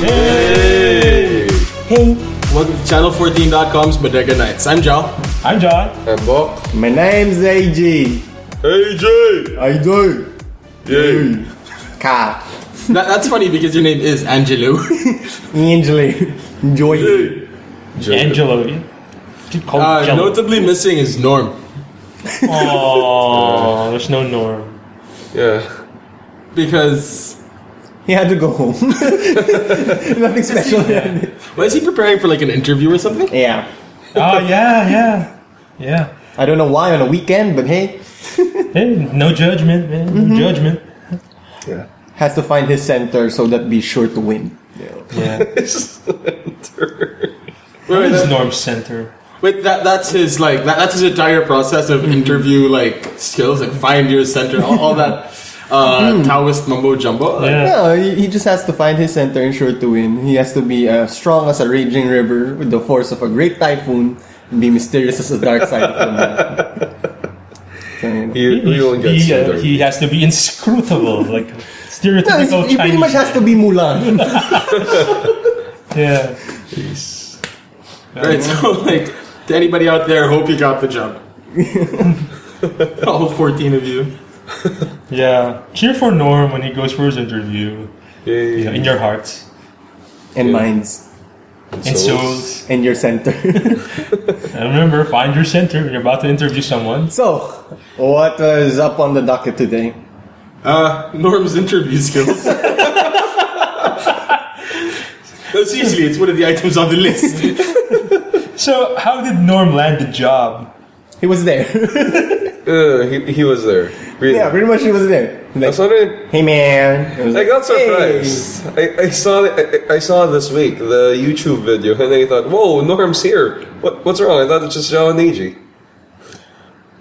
Hey! Hey! Welcome to Channel14.com's Bodega Nights. I'm Jal. I'm John. I'm Bok. My name's AG. Hey Jay! I do. Yay! Ka. That's funny because your name is Angelo. Angela. Joy. Angelo. You call him Jello. Notably missing is Norm. Oh, there's no Norm. Yeah. Because... He had to go home. Nothing special. Why is he preparing for like an interview or something? Yeah. Oh, yeah. I don't know why on a weekend, but hey. Hey, no judgment, man. No judgment. Yeah. Has to find his center so that be sure to win. Yeah. Wait, What is Norm's center? Wait, that's his like that's his entire process of interview like skills, like find your center, all that Taoist mumbo jumbo. Like, Yeah. No, he just has to find his center and sure to win. He has to be strong as a raging river with the force of a great typhoon and be mysterious as the dark side of the moon. So, you know. He won't get so dirty. He has to be inscrutable, like stereotypical No, he pretty Chinese much has to be Mulan. Yeah. Right, so like to anybody out there, hope you got the job. All 14 of you. Yeah. Cheer for Norm when he goes for his interview. Yay. You know, in your hearts. And minds. And souls. And your center. And remember, find your center when you're about to interview someone. So, what is up on the docket today? Norm's interview skills. No, seriously, it's one of the items on the list. So, how did Norm land the job? He was there. He was there. Really. Yeah, pretty much he was there. I Like, saw it. hey man. It was I like, got surprised. I saw this week the YouTube video and I thought, whoa, Norm's here. What's wrong? I thought it's just John and AG.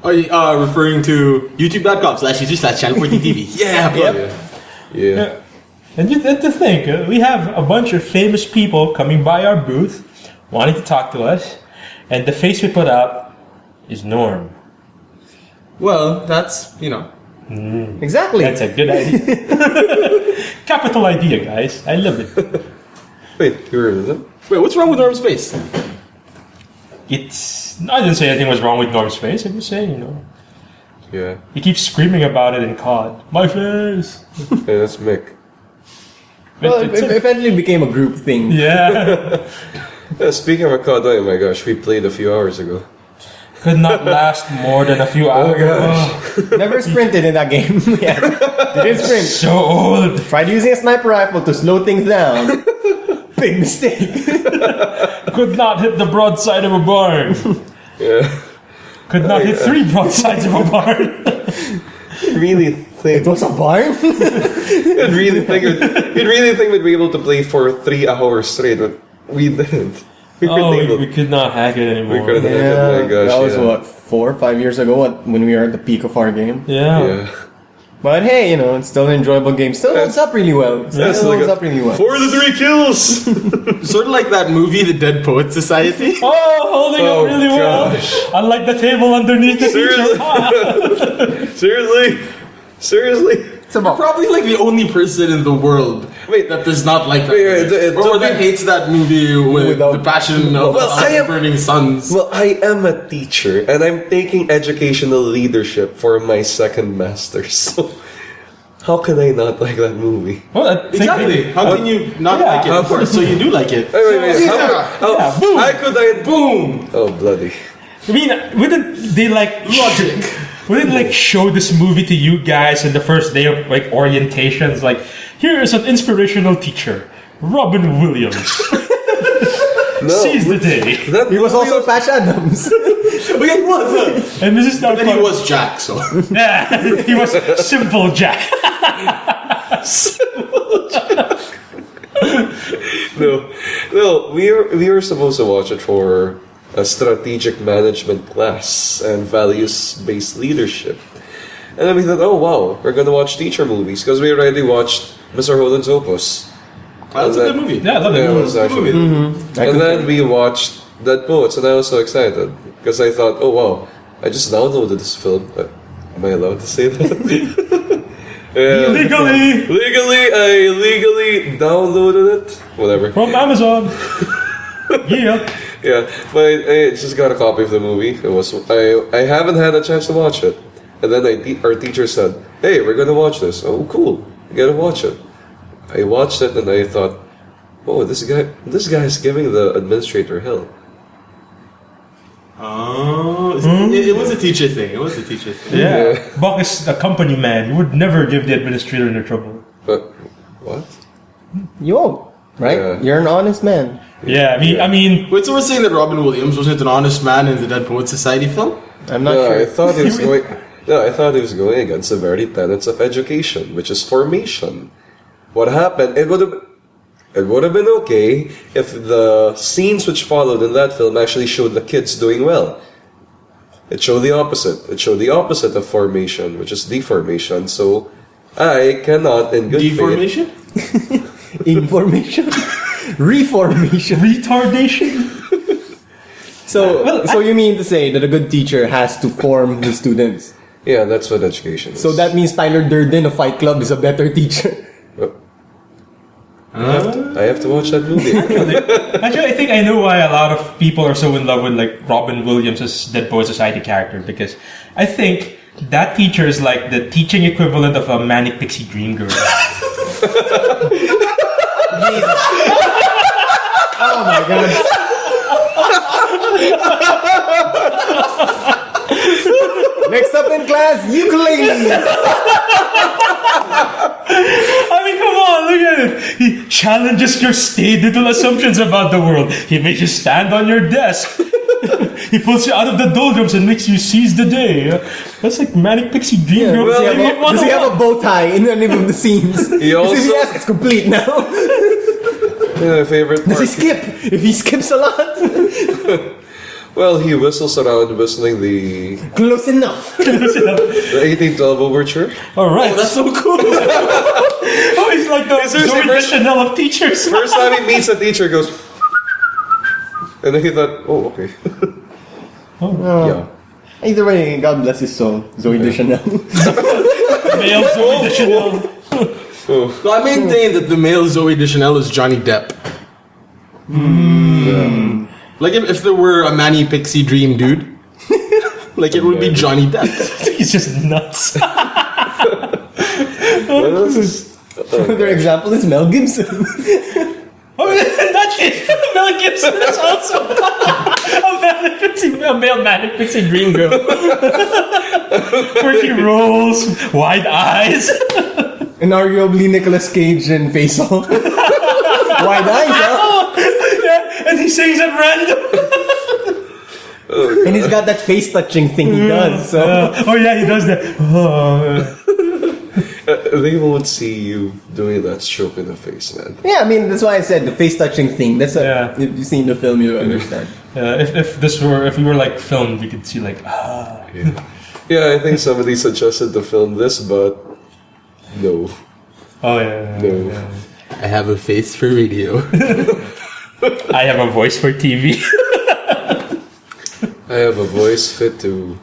Are you referring to youtube.com/user/channel14tv? Yeah, plug. Yeah. And you have to think, we have a bunch of famous people coming by our booth, wanting to talk to us, and the face we put up is Norm. Well, that's, you know. Exactly. That's a good idea. Capital idea, guys. I love it. Wait, you were with him? Wait, what's wrong with Norm's face? I didn't say anything was wrong with Norm's face. I'm just saying, you know. Yeah. He keeps screaming about it in COD. My face! Hey, that's Mick. Well, It's it a- eventually became a group thing. yeah. Yeah, speaking of COD, oh my gosh, we played a few hours ago. Could not last more than a few hours. gosh. Never sprinted in that game. Yeah. Didn't sprint. So old. Tried using a sniper rifle to slow things down. Big mistake. Could not hit the broadside of a barn. Yeah. Could not hit 3 broadsides of a barn. Really It think was a barn? you'd really think we'd be able to play for 3 hours straight, but we didn't. We Oh, couldn't we could not hack it anymore. We couldn't. Yeah, Oh my gosh, that was yeah. what, 4 or 5 years ago when we were at the peak of our game. Yeah. But hey, you know, it's still an enjoyable game. Still holds up really well. Still holds up really well. 4 to 3 kills! Sort of like that movie, The Dead Poets Society. Oh, holding Oh, up really gosh. well. Unlike the table underneath the Seriously? teacher. Seriously? It's about Probably like the only person in the world Wait. that does not like that Wait, movie. Or that hates that movie with Without- the passion of Well, I am- burning suns. Well, I am a teacher, and I'm taking educational leadership for my second master's, so how can I not like that movie? Well, I think Exactly. How can you not Yeah, like it? Of course, so you do like it. Wait, Yeah. how boom. how could I... Boom! Oh, bloody. I mean, wouldn't they like Logic. Wouldn't like show this movie to you guys in the first day of like orientations? Like, here is an inspirational teacher, Robin Williams. No. Seize the day. That He was movie also Patch Adams. But it was. And Mrs. But then he Doubtfire- was Jack, so. Yeah, he was Simple Jack. No, we were supposed to watch it for a strategic management class and values-based leadership. And then we thought, oh wow, we're gonna watch teacher movies because we already watched Mr. Holland's Opus. That's a good movie. Yeah, I love Yeah, it. it was actually. And then we watched Dead Poets, and I was so excited because I thought, oh wow, I just downloaded this film. Am I allowed to say that? Legally I legally downloaded it. Whatever. from Amazon. Yeah. Yeah, but I just got a copy of the movie. I haven't had a chance to watch it. And then our teacher said, "Hey, we're gonna watch this." Oh, cool! You gotta watch it. I watched it and I thought, "Oh, this guy is giving the administrator hell." Oh, it was a teacher thing. It was a teacher thing. Yeah. Buck is a company man. You would never give the administrator any trouble. But what? You won't, right? Yeah. You're an honest man. Yeah, I mean, Wait, so we're saying that Robin Williams wasn't an honest man in the Dead Poets Society film? I'm not No, sure. I thought he was going. No, I thought he was going against the very tenets of education, which is formation. What happened? It would have been okay if the scenes which followed in that film actually showed the kids doing well. It showed the opposite. It showed the opposite of formation, which is deformation. So I cannot, in good Deformation? Information. Reformation. retardation. So you mean to say that a good teacher has to form the students? faith, yeah, that's what education is. So that means Tyler Durden of Fight Club is a better teacher. I have to watch that movie. Actually, I think I know why a lot of people are so in love with like Robin Williams' Dead Poet Society character, because I think that teacher is like the teaching equivalent of a manic pixie dream girl. Oh my god. Next up in class, ukulele. I mean, come on, look at it. He challenges your stated assumptions about the world. He makes you stand on your desk. He pulls you out of the doldrums and makes you seize the day. That's like manic pixie dream girl. Does he have a bow tie in any of the scenes? He also- Yes, it's complete now. Yeah, my favorite Does part. he skip? If he skips a lot, Well, he whistles around whistling the close enough. 1812 overture. All right. Oh, that's so cool. Oh, he's like the seriously, Zoe first- Deschanel of teachers. First time he meets the teacher, goes, and then he thought, "Oh, okay." Yeah. Either way, God bless his soul, Zoe Deschanel. Male Zoe Deschanel. So I maintain that the male Zoe Deschanel is Johnny Depp. Like if there were a Manny Pixie Dream dude, like it would be Johnny Depp. He's just nuts. What else is- Another example is Mel Gibson. Oh, that is Mel Gibson is also a male manic pixie dream girl. Quirky rolls, wide eyes. And arguably Nicolas Cage in Face Off. Wide eyes, huh? Yeah, and he sings at random. And he's got that face touching thing he does. So. Oh yeah, he does that. Oh. They won't see you doing that stroke in the face, man. Yeah, I mean that's why I said the face touching thing. That's Yeah. if you've seen the film, you understand. If we were like filmed, we could see like Yeah, I think somebody suggested to film this, but no, oh yeah. no. I have a face for radio. I have a voice for TV. I have a voice fit to,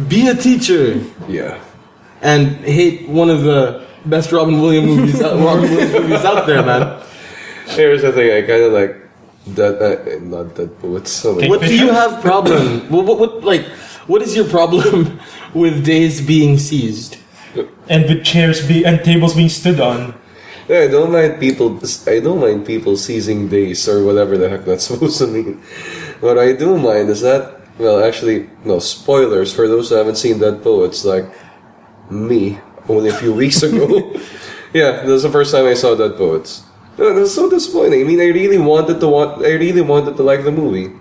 Be a teacher yeah. and hate one of the best Robin Williams movies out there, man. Here's the thing, I kind of like that. Not that, but what's something. What do you have problem? What is your problem with days being seized? And with and tables being stood on. Yeah, I don't mind people. I don't mind people seizing days or whatever the heck that's supposed to mean. What I do mind is that. Well, actually, no. Spoilers for those who haven't seen Dead Poets, like me, only a few weeks ago. Yeah, that was the first time I saw Dead Poets. No, that was so disappointing. I mean, I really wanted to like the movie.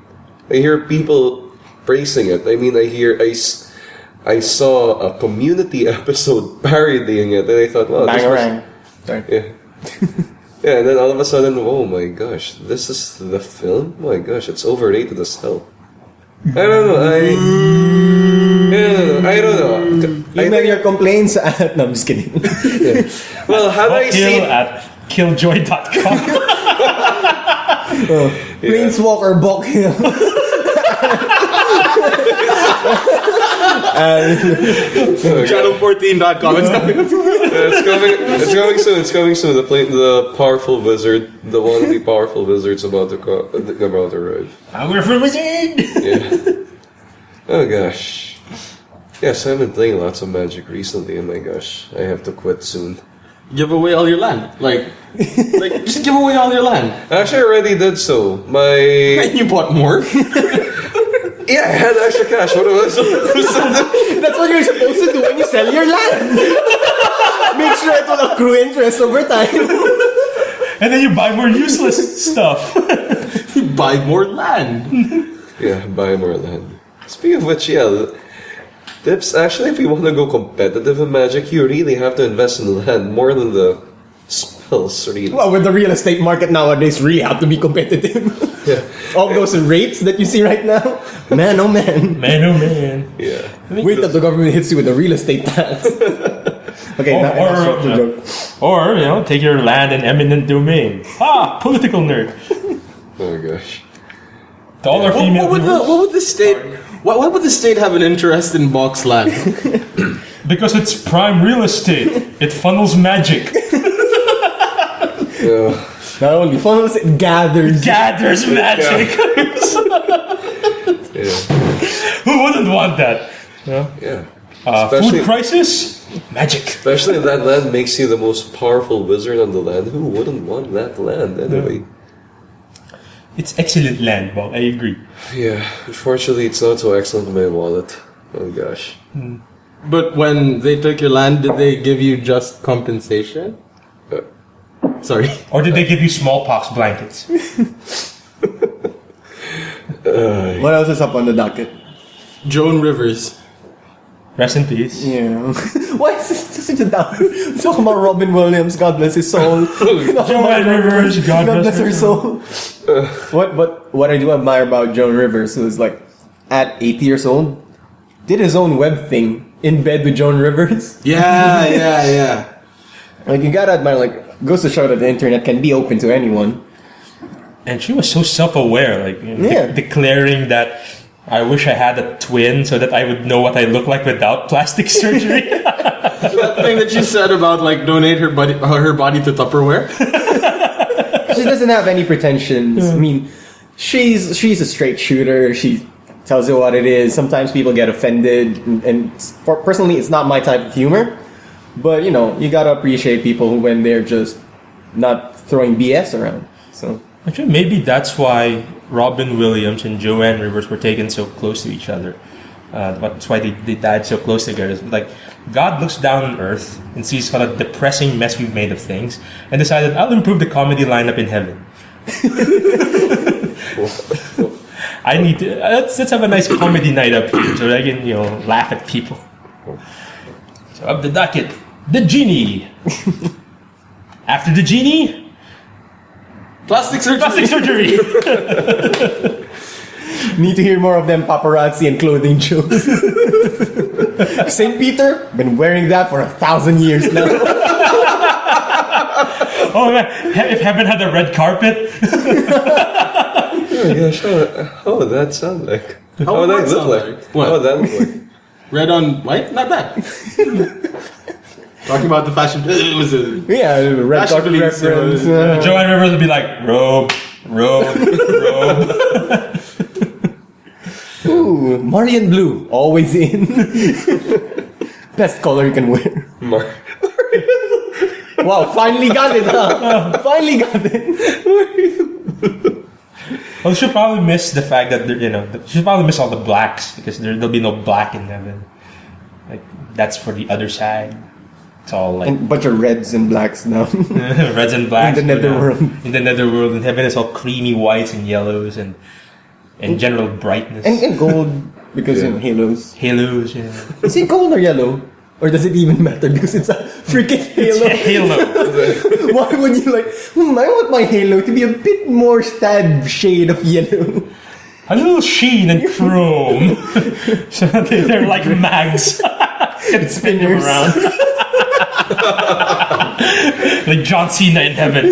I hear people praising it. I mean, I saw a Community episode parodying it, and I thought, wow, this was... Bangarang. Sorry. Yeah. Yeah, and then all of a sudden, oh my gosh, this is the film? Oh my gosh, it's overrated as hell. I don't know, I don't know. Email your complaints at... No, I'm just kidding. Yeah. Well, had I Kill seen... at killjoy.com. Planeswalker Bok Hill. Channel14.com. It's coming. It's coming soon. It's coming soon. The powerful wizard, the wannabe powerful wizard's about to arrive. Powerful wizard. Yeah. Oh gosh. Yes, I've been playing lots of Magic recently. Oh my gosh, I have to quit soon. Give away all your land. Like just give away all your land. Actually, I already did so. And you bought more? Yeah, I had extra cash. What was That's what you're supposed to do when you sell your land. Make sure it will accrue interest over time. And then you buy more useless stuff. You buy more land. Yeah, buy more land. Speaking of which, yeah, Dips, actually, if you want to go competitive in Magic, you really have to invest in the land more than the spells, really. Well, with the real estate market nowadays, really have to be competitive. Yeah. All those rates that you see right now, man, oh man. Man, oh man. Yeah. Wait till the government hits you with a real estate tax. Okay, or take your land in eminent domain. Political nerd. Oh gosh. To all our female What would the state? Why would the state have an interest in box land? Because it's prime real estate. It funnels magic. Yeah. Not only funnels, it gathers. Gathers magic. Yeah. Who wouldn't want that? Yeah. Food crisis? Magic. Especially if that land makes you the most powerful wizard on the land. Who wouldn't want that land anyway? It's excellent land, Bob. I agree. Yeah. Unfortunately, it's not so excellent in my wallet. Oh gosh. But when they took your land, did they give you just compensation? Sorry. Or did they give you smallpox blankets? What else is up on the docket? Joan Rivers. Rest in peace. Yeah. Why is this such a down? Talking about Robin Williams, God bless his soul. Joan Rivers, God bless her soul. What I do admire about Joan Rivers, who is like at 80 years old, did his own web thing in bed with Joan Rivers. Yeah. Like you gotta admire, like goes to show that the internet can be open to anyone. And she was so self-aware, like declaring that I wish I had a twin so that I would know what I look like without plastic surgery. That thing that she said about like donate her body to Tupperware. She doesn't have any pretensions. I mean, she's a straight shooter. She tells you what it is. Sometimes people get offended, and personally, it's not my type of humor. But you gotta appreciate people when they're just not throwing BS around. So actually, maybe that's why Robin Williams and Joanne Rivers were taken so close to each other. That's why they died so close together. It's like God looks down on earth and sees what a depressing mess we've made of things, and decided I'll improve the comedy lineup in heaven. I need to let's have a nice comedy night up here so that I can laugh at people. So up the docket, the genie. After the genie, Plastic surgery. plastic surgery. need to hear more of them paparazzi and clothing jokes. St. Peter, been wearing that for 1,000 years now. Oh man, if heaven had a red carpet. Oh gosh, how would that sound like? How would that look sound like? like? What? How would that look like? Red on white? Not bad. Talking about the fashion. It was a Yeah, red Fashion carpet police, reference. Joanne Rivers would be like, robe. Ooh, Marian blue, always in. Best color you can wear. Wow, finally got it, huh? Finally got it. Well, she'll probably miss the fact that she'll probably miss all the blacks because there'll be no black in heaven. Like that's for the other side. It's all like And bunch of reds and blacks now. reds and blacks. In the netherworld. In the netherworld, in heaven, it's all creamy whites and yellows and general brightness. and gold because halos. Halos. Yeah. Is it gold or yellow? Or does it even matter because it's a freaking It's halo? a halo. Why would you I want my halo to be a bit more sad shade of yellow. A little sheen and chrome. So they're like mags. Can spin them Spinners. around. Like John Cena in heaven.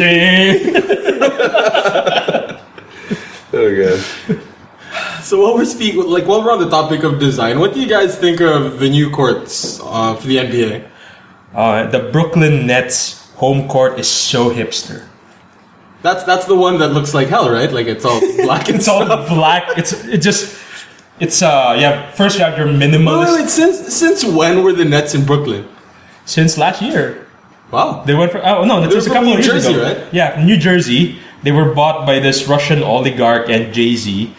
Oh god. So while we're on the topic of design, what do you guys think of the new courts for the NBA? The Brooklyn Nets home court is so hipster. That's the one that looks like hell, right? Like it's all black and It's all stuff. black. First you have your minimalist. Wait, since when were the Nets in Brooklyn? Since last year. Wow. They went for that was a from couple New of years Jersey, ago. right? Yeah, New Jersey. They were bought by this Russian oligarch and Jay-Z.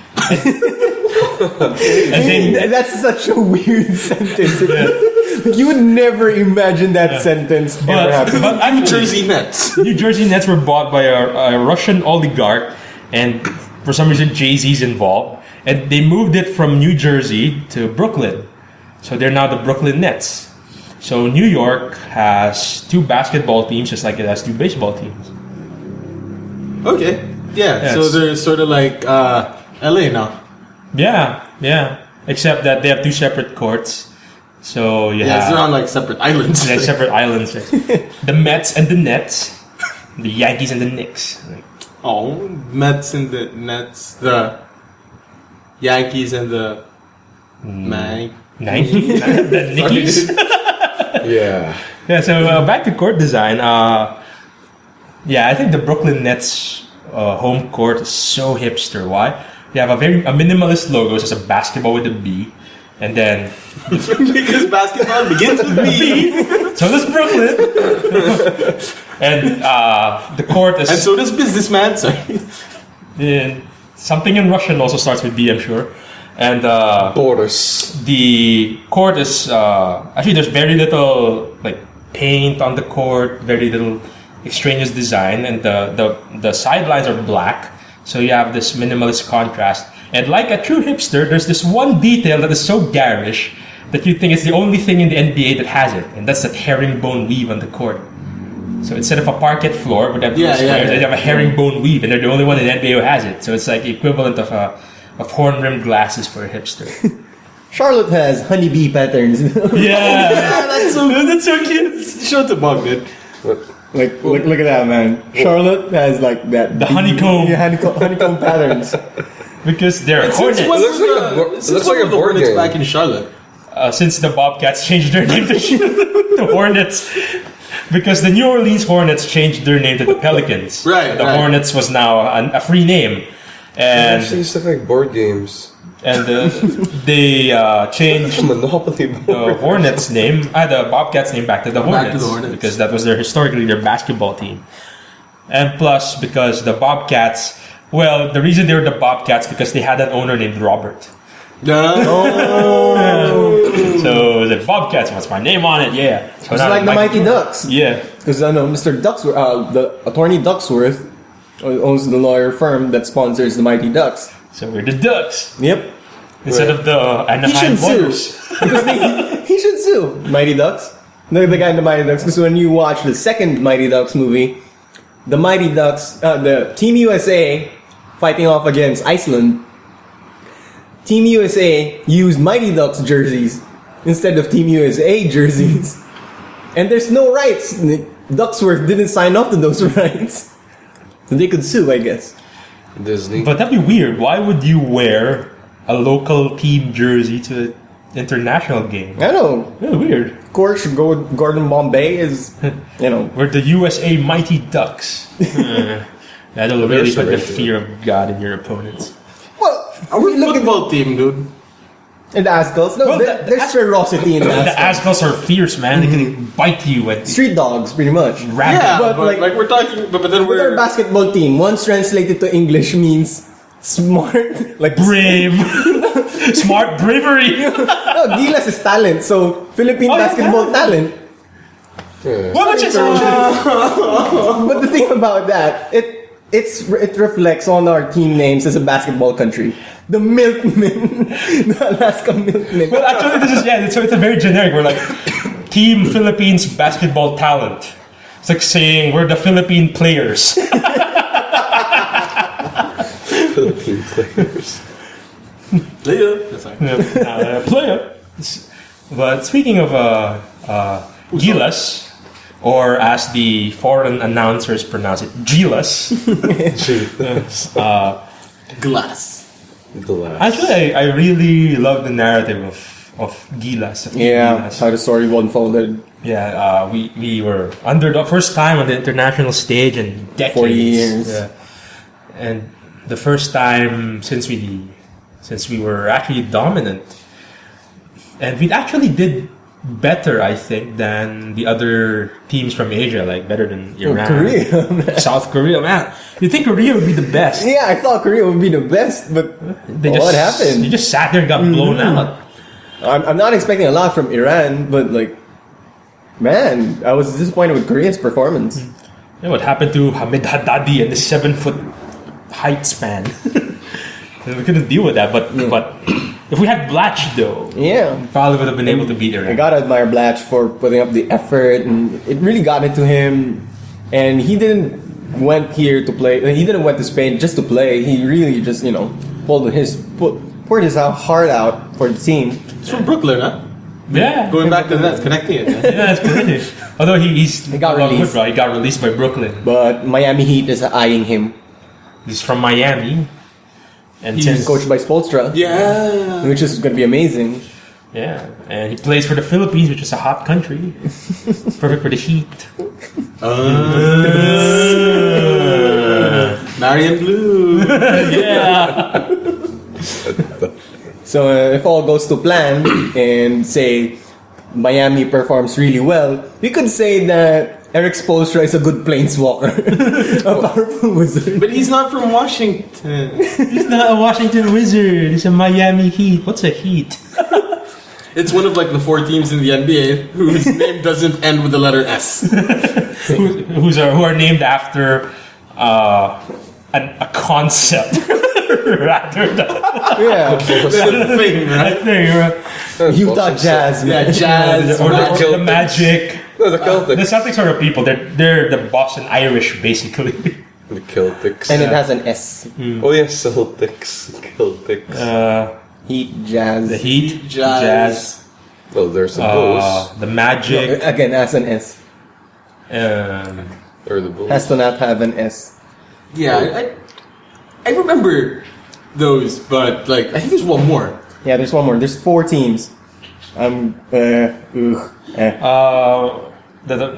That's such a weird sentence. You would never imagine that sentence ever happening. But New actually, Jersey Nets. New Jersey Nets were bought by a Russian oligarch, and for some reason Jay-Z's involved, and they moved it from New Jersey to Brooklyn. So they're now the Brooklyn Nets. So New York has 2 basketball teams, just like it has 2 baseball teams. Okay. Yeah. Yes. So they're sort of like LA now. Yeah. Except that they have 2 separate courts. So you Yeah, have they're on like separate islands. they're separate islands. The Mets and the Nets, the Yankees and the Knicks. Oh, Mets and the Nets, the Yankees and the The Knickies. Yeah. Yeah, so back to court design. I think the Brooklyn Nets home court is so hipster. Why? They have a minimalist logo. It's just a basketball with a B, and then because basketball begins with B. so does Brooklyn, and the court is And so does businessman. Sorry. something in Russian also starts with B, I'm sure, and Boris. the court is actually there's very little like paint on the court, very little extraneous design, and the sidelines are black, so you have this minimalist contrast. And like a true hipster, there's this one detail that is so garish that you think it's the only thing in the NBA that has it, and that's that herringbone weave on the court. So instead of a parquet floor with that they have a herringbone weave, and they're the only one in the NBA who has it. So it's like the equivalent of horn-rimmed glasses for a hipster. Charlotte has honeybee patterns. Yeah, that's so cute. Show it to Bug, dude. Like, look at that, man. Charlotte has like that. The honeycomb. Yeah, honeycomb patterns. Because they're Since Hornets. when Looks were like a bo- the- since looks when like a were the board Hornets game. back in Charlotte? Since the Bobcats changed their name to the Hornets. Because the New Orleans Hornets changed their name to the Pelicans. Right, The right. Hornets was now a free name. Actually, And used to like board games. they changed Monopoly board. the Hornets name, the Bobcats name back to the Hornets. Back to the Hornets. Because that was historically their basketball team. And plus, because the Bobcats, the reason they were the Bobcats because they had an owner named Robert. So the Bobcats, what's my name on it? Yeah. So It's now like the Mighty Ducks. Yeah. Because I know Mr. Ducksworth, the attorney Ducksworth, owns the lawyer firm that sponsors the Mighty Ducks. So we're the Ducks Yep. instead of the He Anaheim should sue. Warriors. Because he should sue Mighty Ducks. The guy in the Mighty Ducks. Because when you watch the second Mighty Ducks movie, the Mighty Ducks, the Team USA fighting off against Iceland, Team USA used Mighty Ducks jerseys instead of Team USA jerseys. And there's no rights. Ducksworth didn't sign up to those rights. So they could sue, I guess. Disney. But that'd be weird. Why would you wear a local team jersey to an international game? I know. Yeah, weird. Of course, Gordon Bombay is, We're the USA Mighty Ducks. That'll really put the surrender. fear of God in your opponents. well, Our football team, dude. in the Ascals. No, Well, there's ferocity in the The Ascals. Ascals are fierce, man. They can bite you and Street dogs, pretty much. rabbit. Yeah, but but like- like we're talking, but then With our we're basketball team, once translated to English means smart, like Brave. Smart bravery. No, Gilas is talent, so Philippine Oh, yeah, basketball talent. Yeah. What would you say? But the thing about that, it reflects on our team names as a basketball country. The Milkmen, the Alaska Milkmen. Well, actually, so it's a very generic. We're like Team Philippines basketball talent. It's like saying we're the Philippine players. Philippine players. Player. But speaking of Gilas, or as the foreign announcers pronounce it, Gilas. glass. The last. Actually, I really love the narrative of Gilas. Yeah, how the story unfolded. Yeah, we were under the first time on the international stage in decades. 40 years. Yeah. And the first time since we were actually dominant. And we actually did better, I think, than the other teams from Asia, like better than Iran, Korea, man. South Korea. Man, you think Korea would be the best? Yeah, I thought Korea would be the best, but what happened? They just sat there and got blown out. I'm not expecting a lot from Iran, but like, man, I was disappointed with Korea's performance. Yeah, what happened to Hamid Haddadi and the 7-foot height span? We couldn't deal with that, but if we had Blatch though, Yeah. we probably would have been able to beat I Iran. gotta admire Blatch for putting up the effort, and it really got into him. And he didn't went here to play. He didn't went to Spain just to play. He really just poured his heart out for the team. He's from Brooklyn, huh? Yeah, Going back to that, connecting it. yeah, that's good. Although he got released. He got released by Brooklyn. But Miami Heat is eyeing him. He's from Miami, and He's since coached by Spoelstra, Yeah. which is going to be amazing. yeah, and he plays for the Philippines, which is a hot country, perfect for the heat. Marion Blue. Yeah. So if all goes to plan and say Miami performs really well, we could say that Eric Spoelstra is a good planeswalker, a powerful wizard. But he's not from Washington. He's not a Washington Wizard. He's a Miami Heat. What's a Heat? It's one of like the 4 teams in the NBA whose name doesn't end with the letter S. who are named after a concept rather than Yeah, That's the thing, a right? thing. Right? Utah Jazz. Yeah, man. Jazz. Or Magic. the Magic. No, the Celtics. The Celtics are the people. They're the Boston Irish, basically. The Celtics. And it has an S. Oh yes, Celtics. Celtics. Heat, Jazz. The Heat, Jazz. Well, there's the Bulls. the Magic. Again, has an S. Or the Bulls. Has to not have an S. Yeah, I remember those, but like I think there's one more. Yeah, there's one more. There's 4 teams. They're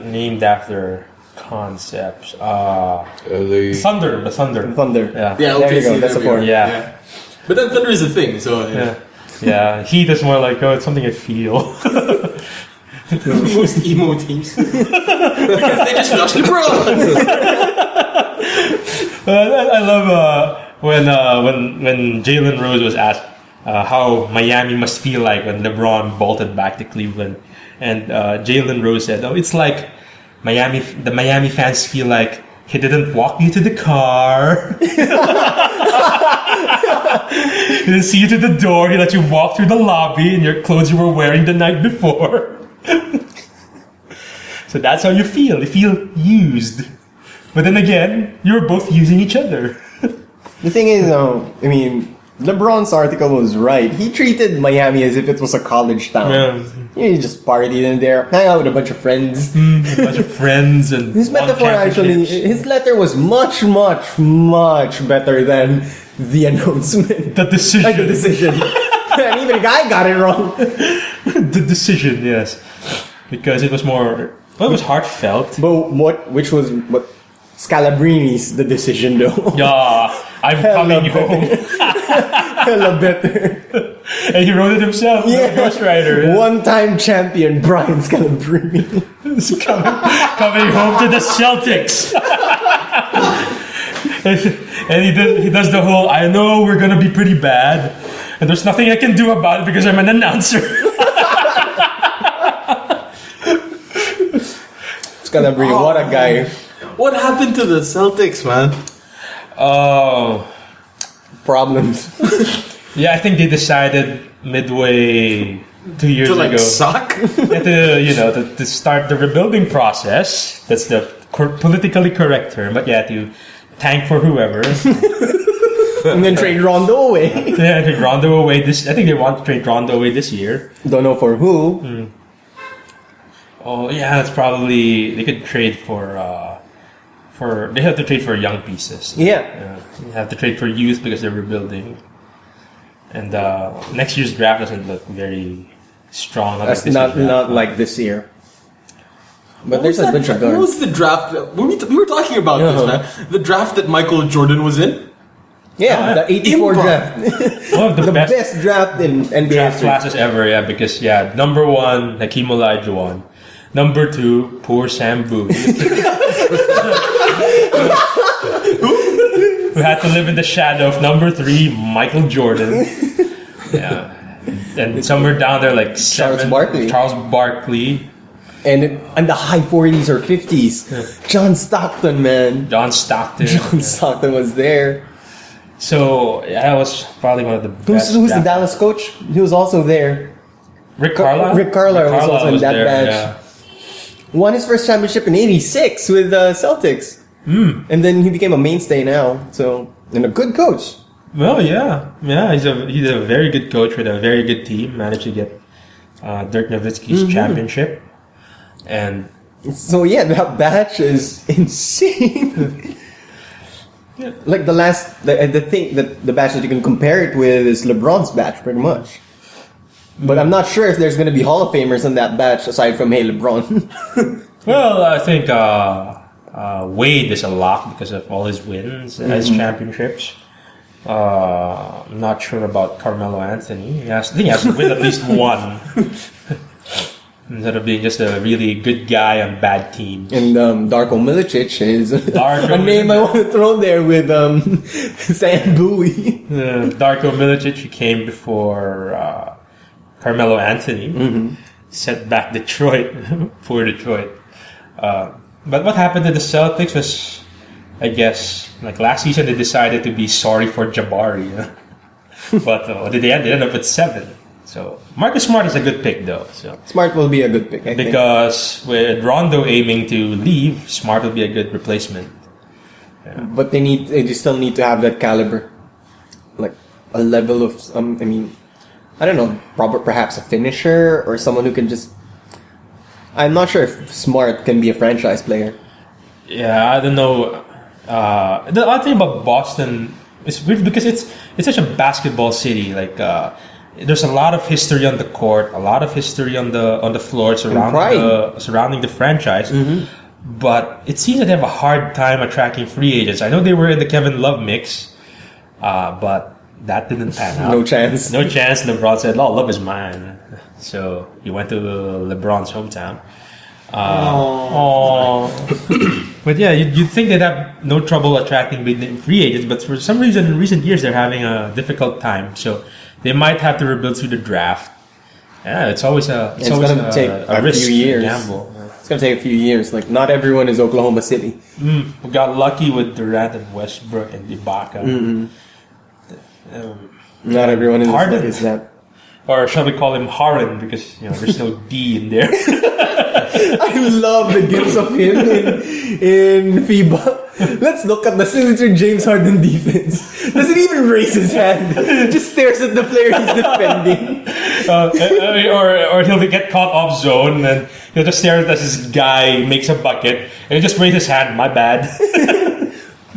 named after concepts. LA. Thunder. The Thunder. Thunder. Yeah. Yeah, There okay, you go, see, that's there a we go. four. Yeah. But then Thunder is a thing, so Yeah. Yeah. Heat is more like, oh, it's something I feel. most emo teams because they just lost LeBron. I love when Jalen Rose was asked how Miami must feel like when LeBron bolted back to Cleveland, and Jalen Rose said, "Oh, it's like the Miami fans feel like he didn't walk you to the car. He didn't see you to the door. He let you walk through the lobby in your clothes you were wearing the night before." So that's how you feel. You feel used. But then again, you're both using each other. The thing is, LeBron's article was right. He treated Miami as if it was a college town. Yeah. He just partied in there, hang out with a bunch of friends. A bunch of friends and His won metaphor actually, championships. his letter was much, much, much better than the announcement. The decision. Like the decision. And even the guy got it wrong. The decision, yes. Because it was more... Well, it was heartfelt. But which was Scalabrini's the decision though. Yeah, I'm Hella coming home. Hella better. And he wrote it himself. Yeah. Ghostwriter. Yeah. One-time champion Brian Scalabrine. Coming home to the Celtics. And he does the whole, I know we're going to be pretty bad. And there's nothing I can do about it because I'm an announcer. Scalabrine, what a guy. What happened to the Celtics, man? Oh. Problems. Yeah, I think they decided midway 2 years To like ago. suck? to start the rebuilding process. That's the politically correct term, but yeah, to tank for whoever. And then trade Rondo away. Yeah, trade Rondo away I think they want to trade Rondo away this year. Don't know for who. Oh yeah, that's probably they could trade for they have to trade for young pieces. Yeah. They have to trade for youth because they're rebuilding. And next year's draft doesn't look very strong. That's not like this year. But there's a bunch of What guards. was the draft? We were talking about this, man. The draft that Michael Jordan was in. Yeah, the 84 Impa. draft. One of the, the best, best draft in NBA draft history. classes ever, yeah, because, yeah, number 1, Hakeem Olajuwon. Number 2, poor Sam Bowie. Who had to live in the shadow of number 3, Michael Jordan. Yeah. And somewhere down there, like Charles 7, Barkley. Charles Barkley. And in the high 40s or 50s, John Stockton, man. John Stockton. John Stockton was there. So, yeah, that was probably one of the best. Who's the draft- Dallas coach? He was also there. Rick Carlisle? Rick Carlisle was also in that there, batch. yeah. Won his first championship in '86 with Celtics. And then he became a mainstay now. So, and a good coach. Well, yeah. Yeah, he's a very good coach with a very good team. Managed to get Dirk Nowitzki's championship. And So yeah, that batch is insane. Yeah. Like the thing that the batch that you can compare it with is LeBron's batch, pretty much. But I'm not sure if there's going to be Hall of Famers in that batch aside from hey LeBron. well, I think Wade is a lock because of all his wins and his championships. I'm not sure about Carmelo Anthony. I think he has to win at least one. Instead of being just a really good guy on bad teams. And Darko Milicic is Darko a name I want to throw there with Sam Bowie. Darko Milicic, he came before Carmelo Anthony. Set back Detroit. Poor Detroit. But what happened to the Celtics was, I guess, like last season they decided to be sorry for Jabari. But they ended up at 7. So Marcus Smart is a good pick though. So Smart will be a good pick, I think. because with Rondo aiming to leave, Smart will be a good replacement. But they just still need to have that caliber, like a level of I don't know, perhaps a finisher or someone who can just. I'm not sure if Smart can be a franchise player. Yeah, I don't know. The odd thing about Boston is weird because it's such a basketball city. Like there's a lot of history on the court, a lot of history on the floor surrounding the franchise. But it seems that they have a hard time attracting free agents. I know they were in the Kevin Love mix, but that didn't pan out. No chance. No chance. LeBron said, "Oh, Love is mine." So he went to LeBron's hometown. But yeah, you'd think they'd have no trouble attracting big name free agents, but for some reason in recent years they're having a difficult time. So they might have to rebuild through the draft. Yeah, it's always a take a risk, few years. a gamble. It's gonna take a few years. Like not everyone is Oklahoma City. We got lucky with Durant and Westbrook and Ibaka. Not everyone is Harden. as that. Or shall we call him Harden because there's no D in there. I love the gifs of him in FIBA. Let's look at the signature James Harden defense. Doesn't even raise his hand. Just stares at the player he's defending. Or he'll get caught off zone and he'll just stare at this guy makes a bucket and he'll just raise his hand. My bad.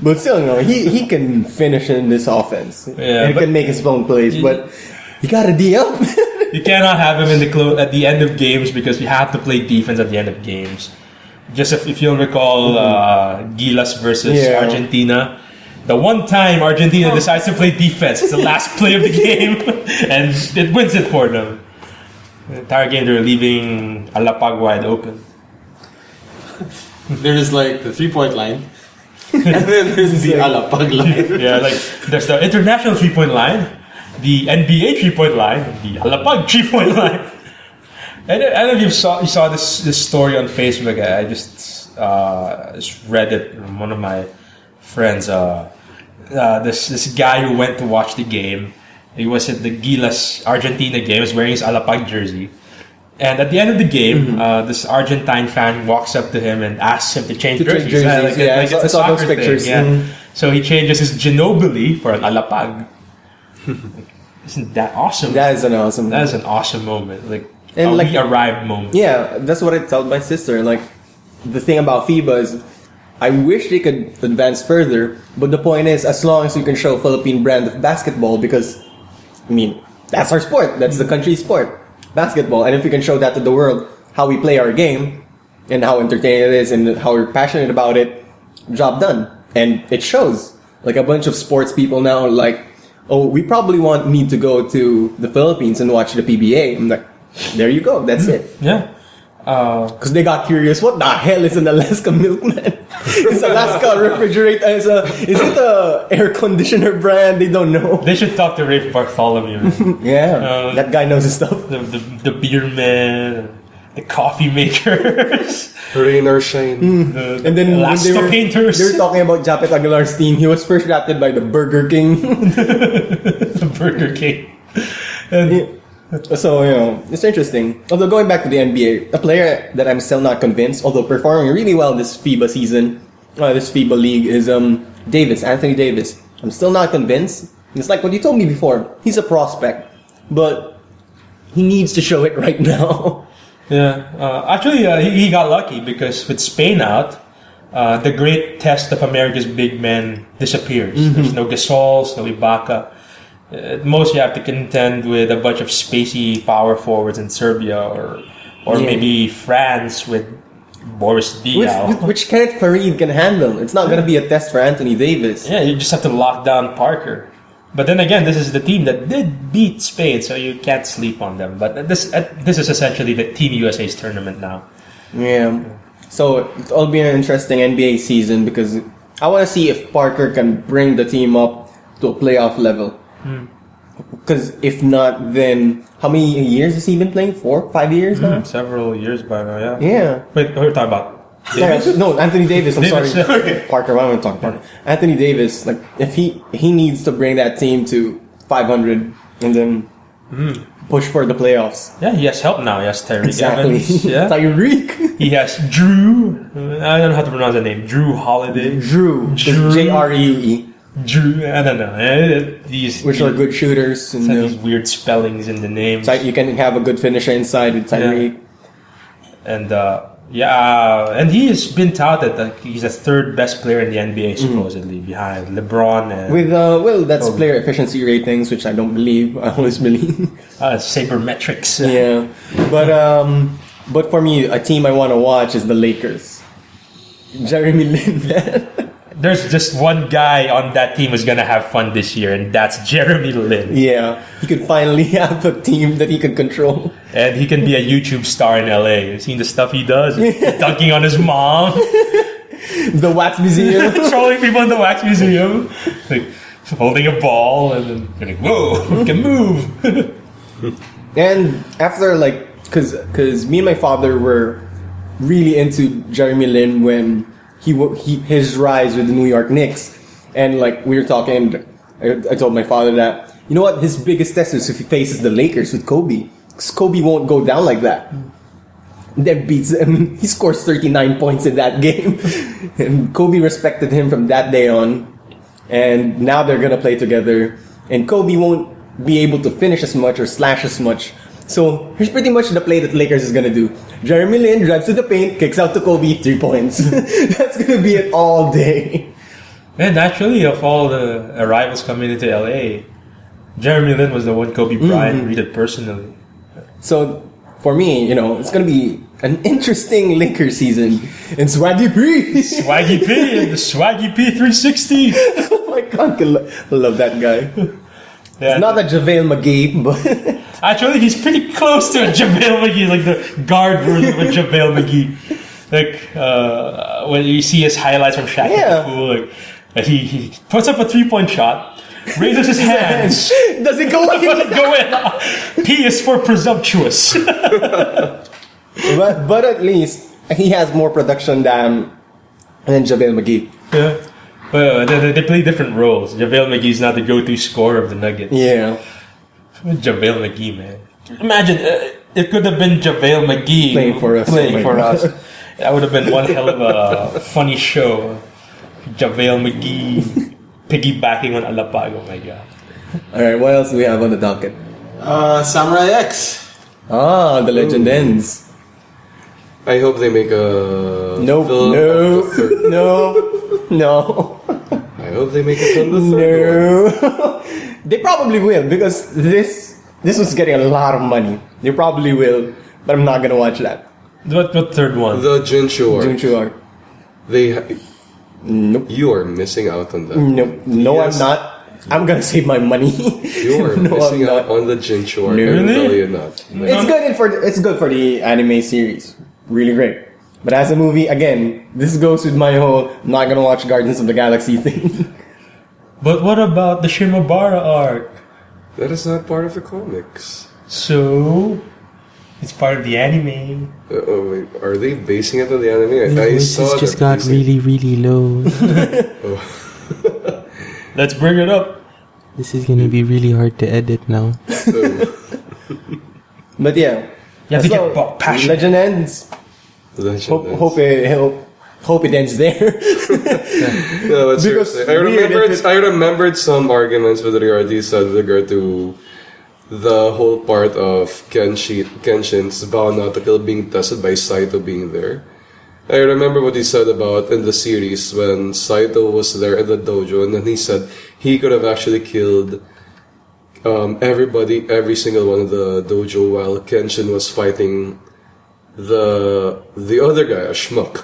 But still, he can finish in this offense. Yeah, and he can make his own plays. But you gotta D up. You cannot have him in the at the end of games because you have to play defense at the end of games. Just if you'll recall Gilas versus Argentina, the one time Argentina decides to play defense, it's the last play of the game, and it wins it for them. The entire game they're leaving Alapag wide open. There's like the 3-point line. And then there's the Alapag line. Yeah, like there's the international 3-point line, the NBA 3-point line, the Alapag 3-point line. And I don't know if you saw this story on Facebook. I just read it from one of my friends. This guy who went to watch the game. He was at the Gilas Argentina game. He was wearing his Alapag jersey. And at the end of the game, this Argentine fan walks up to him and asks him to change jerseys. I saw those pictures. Yeah. So he changes his Ginobili for an Alapag. Isn't that awesome? That is an awesome. That is an awesome moment. And we arrived moment. Yeah, that's what I told my sister. Like, the thing about FIBA is, I wish they could advance further, but the point is, as long as we can show Philippine brand of basketball, because, that's our sport. That's the country's sport. Basketball. And if we can show that to the world, how we play our game, and how entertaining it is and how you're passionate about it, job done. And it shows. Like a bunch of sports people now are like, oh, we probably want me to go to the Philippines and watch the PBA. I'm like, there you go, that's it. Yeah. Because they got curious, what the hell is an Alaska Milkman? Is Alaska refrigerator? Is it a air conditioner brand? They don't know. They should talk to Rafe Bartholomew. Yeah, that guy knows his stuff. The beer man, the coffee makers, Rain or shine. And then when Alaska painters. they were talking about Japet Aguilar's team. He was first drafted by the Burger King. the Burger King. And So, it's interesting. Although going back to the NBA, a player that I'm still not convinced, although performing really well this FIBA season, this FIBA league, is Anthony Davis. I'm still not convinced. It's like what you told me before. He's a prospect, but he needs to show it right now. yeah, actually, he got lucky because with Spain out, the great test of America's big men disappears. There's no Gasols, no Ibaka. Most you have to contend with a bunch of spacey power forwards in Serbia or maybe France with Boris Diaw. Which Kenneth Farid can handle. It's not going to be a test for Anthony Davis. Yeah, you just have to lock down Parker. But then again, this is the team that did beat Spain, so you can't sleep on them. But this is essentially the Team USA's tournament now. Yeah. So it'll be an interesting NBA season because I want to see if Parker can bring the team up to a playoff level. Because if not, then how many years has he been playing? 4, 5 years now? Several years by now, yeah. Yeah. Wait, who are we talking about? Davis? No, Anthony Davis. I'm Davis, sorry. Parker, why am I talking Parker? Anthony Davis, like, if he needs to bring that team to 500 and then push for the playoffs. Yeah, he has help now. He has Tyreek Exactly. Evans. Yeah. Tyreek. He has Drew. I don't know how to pronounce the name. Drew Holiday. Drew. J-R-E-U-E. Drew. I don't know. Which are good shooters. And, these weird spellings in the names. so you can have a good finisher inside with Tyreek. And and he has been touted that he's the third best player in the NBA supposedly, behind LeBron and With that's player efficiency ratings, which I don't believe. I always believe. sabermetrics. Yeah, but for me, a team I want to watch is the Lakers. Jeremy Lin, man. There's just one guy on that team who's gonna have fun this year, and that's Jeremy Lin. Yeah, he could finally have a team that he can control. And he can be a YouTube star in LA. You've seen the stuff he does? Dunking on his mom. The Wax Museum. Trolling people in the Wax Museum. Like, holding a ball and then you're like, whoa, we can move. And after, because me and my father were really into Jeremy Lin when his rise with the New York Knicks. And, we were talking, I told my father that, you know what, his biggest test is if he faces the Lakers with Kobe. Because Kobe won't go down like that. Then beats him. He scores 39 points in that game. And Kobe respected him from that day on. And now they're going to play together. And Kobe won't be able to finish as much or slash as much. So here's pretty much the play that Lakers is going to do. Jeremy Lin drives to the paint, kicks out to Kobe, 3 points. That's going to be it all day. And actually, of all the arrivals coming into LA, Jeremy Lin was the one Kobe Bryant greeted personally. So, for me, it's going to be an interesting Lakers season. And Swaggy P! Swaggy P and the Swaggy P 360. Oh my god, I love that guy. Yeah, It's not a JaVale McGee, but... Actually, he's pretty close to a JaVale McGee, like the guard version of a JaVale McGee. When you see his highlights from Shaq at the pool, he puts up a 3-point shot, raises his hands. Does it go in? Go in. P is for presumptuous. but at least he has more production than JaVale McGee. Yeah. Well, they play different roles. JaVale McGee's not the go-to scorer of the Nuggets. Yeah. JaVale McGee, man. Imagine, it could have been JaVale McGee Playing for us. That would have been one hell of a funny show. JaVale McGee piggybacking on Alapag. Oh my god. Alright, what else do we have on the docket? Samurai X. The legend ends. I hope they make a Nope, film of the third. no. I hope they make a film of the third one. No. They probably will because this was getting a lot of money. They probably will, but I'm not gonna watch that. What third one? The Jinshu arc. Junchu arc. Nope. You are missing out on that. Nope. No, Yes. I'm not. I'm gonna save my money. You are No, missing I'm out not. on the Jinshu arc. No. Really? You're not. It's good for the anime series. Really great. But as a movie, again, this goes with my whole not gonna watch Guardians of the Galaxy thing. But what about the Shimabara arc? That is not part of the comics. So, it's part of the anime. Oh wait, are they basing it on the anime? I saw just that got really, really low. Let's bring it up. This is gonna be really hard to edit now. But yeah. You have to So, get passionate. Legend ends. Hope it ends there. No, but Because seriously, I remembered some arguments with regard to the whole part of Kenshin's vow not to kill being tested by Saito being there. I remember what he said about in the series when Saito was there at the dojo, and then he said he could have actually killed every single one of the dojo while Kenshin was fighting the other guy, a schmuck.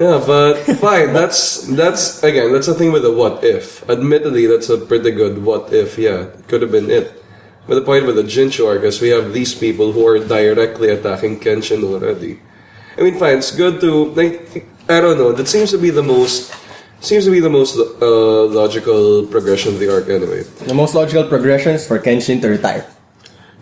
Yeah, but fine. That's the thing with the what if. Admittedly, that's a pretty good what if. Yeah, it could have been it. But the point with the Jinshu arc is we have these people who are directly attacking Kenshin already. I mean, fine. It's good to like. I don't know. That seems to be the most logical progression of the arc anyway. The most logical progression is for Kenshin to retire.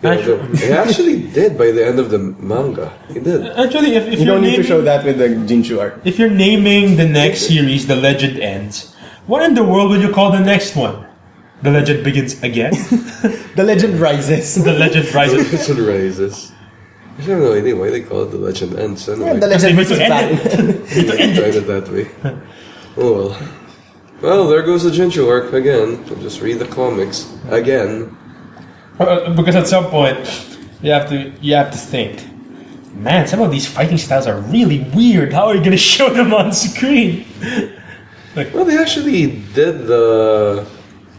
He actually did by the end of the manga. He did. Actually, if You you're don't need to naming, show that with the Jinshu arc. if you're naming the next series, The Legend Ends, what in the world would you call the next one? The Legend Begins Again? The legend rises. The Legend Rises. Legend rises. I have no idea why they call it the Legend Ends. Anyway, The legend They need versus to end battle. tried it that way. Oh well. Well, there goes the Jinshu arc again. I'll just read the comics again. Because at some point, you have to think, man, some of these fighting styles are really weird. How are you going to show them on screen? Well, they actually did the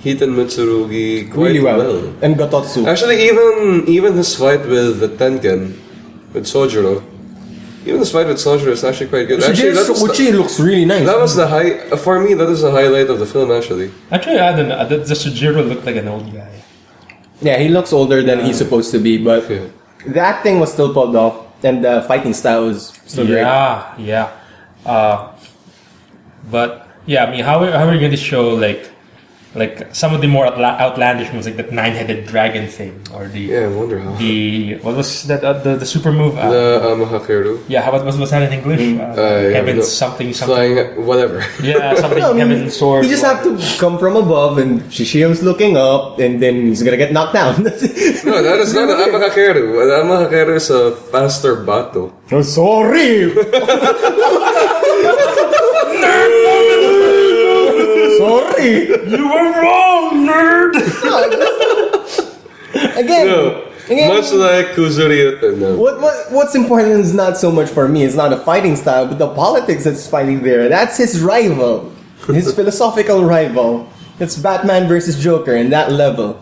Hiten Mitsurugi quite Really well. And Gototsu. Actually, even his fight with the Tengen, with Sojiro, even his fight with Sojiro is actually quite good. Actually, Uchi looks really nice. that was the high for me. That is the highlight of the film. Actually, Actually, I don't know. The Sojiro looked like an old guy. Yeah, he looks older than he's supposed to be, but Yeah. the acting was still pulled off, and the fighting style was still great. Yeah. But yeah, I mean, how are you going to show like some of the more outlandish moves, like that 9-headed dragon thing, or yeah, I wonder how what was that the super move? the Amahakeru Yeah, what was that in English? Heaven something. flying, whatever. Yeah, something No, I mean, heaven sword. you just have to come from above, and Shishio's looking up, and then he's gonna get knocked down. That's it. No, that is not an Amahakeru. The Amahakeru is a faster bato. Oh, sorry. Sorry. You were wrong, nerd. Again, Much like Kuzuri. No. what's important is not so much for me. It's not a fighting style, but the politics that's fighting there. That's his rival, his philosophical rival. It's Batman versus Joker in that level.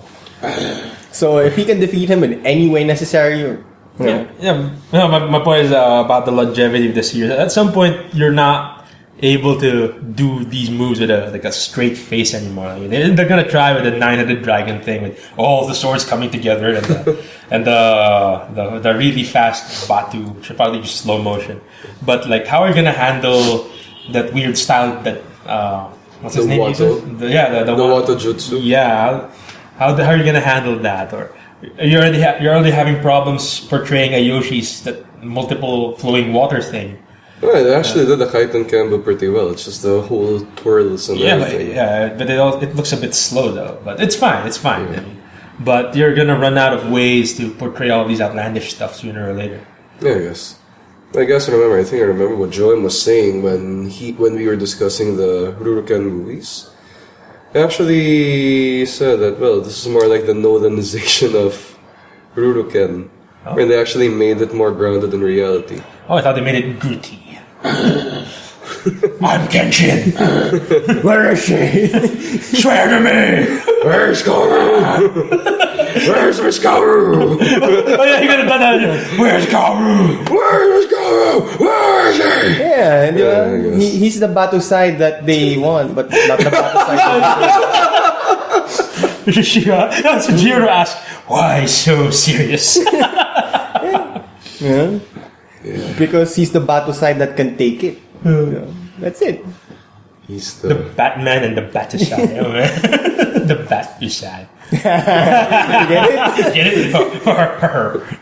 So if he can defeat him in any way necessary, Yeah. No, my point is about the longevity of the series. At some point, you're not able to do these moves with a straight face anymore. Like, they're gonna try with the 9-headed dragon thing, with all the swords coming together and the really fast batu, should probably use slow motion. But like, how are you gonna handle that weird style that what's his The name? Wato? The Wato jutsu. Yeah, how are you gonna handle that? Or you're already having problems portraying a Yoshi's that multiple flowing water thing. Well, they actually did the Kaiten Kemba pretty well. It's just the whole twirls and everything. But it looks a bit slow though. But it's fine. Yeah. I mean, but you're gonna run out of ways to portray all these outlandish stuff sooner or later. Yeah, I think I remember what Joem was saying when we were discussing the Ruruken movies. He actually said that, well, this is more like the Nolanization of Ruruken, where they actually made it more grounded in reality. Oh, I thought they made it gritty. I'm Kenshin. where is she? Swear to me. Where's Goro? Where's Miss Karu? Oh yeah, he could have done that. Where's Karu? Where's Miss Karu? Where is he? Yeah, di ba? Yeah, I guess. He's the Batu side that they want, but not the Batu side. So Jiro asked, why so serious? Yeah. Because he's the Batu side that can take it. Yeah. That's it. He's The the Batman and the Batusai. The Batusai. You get it? Get it?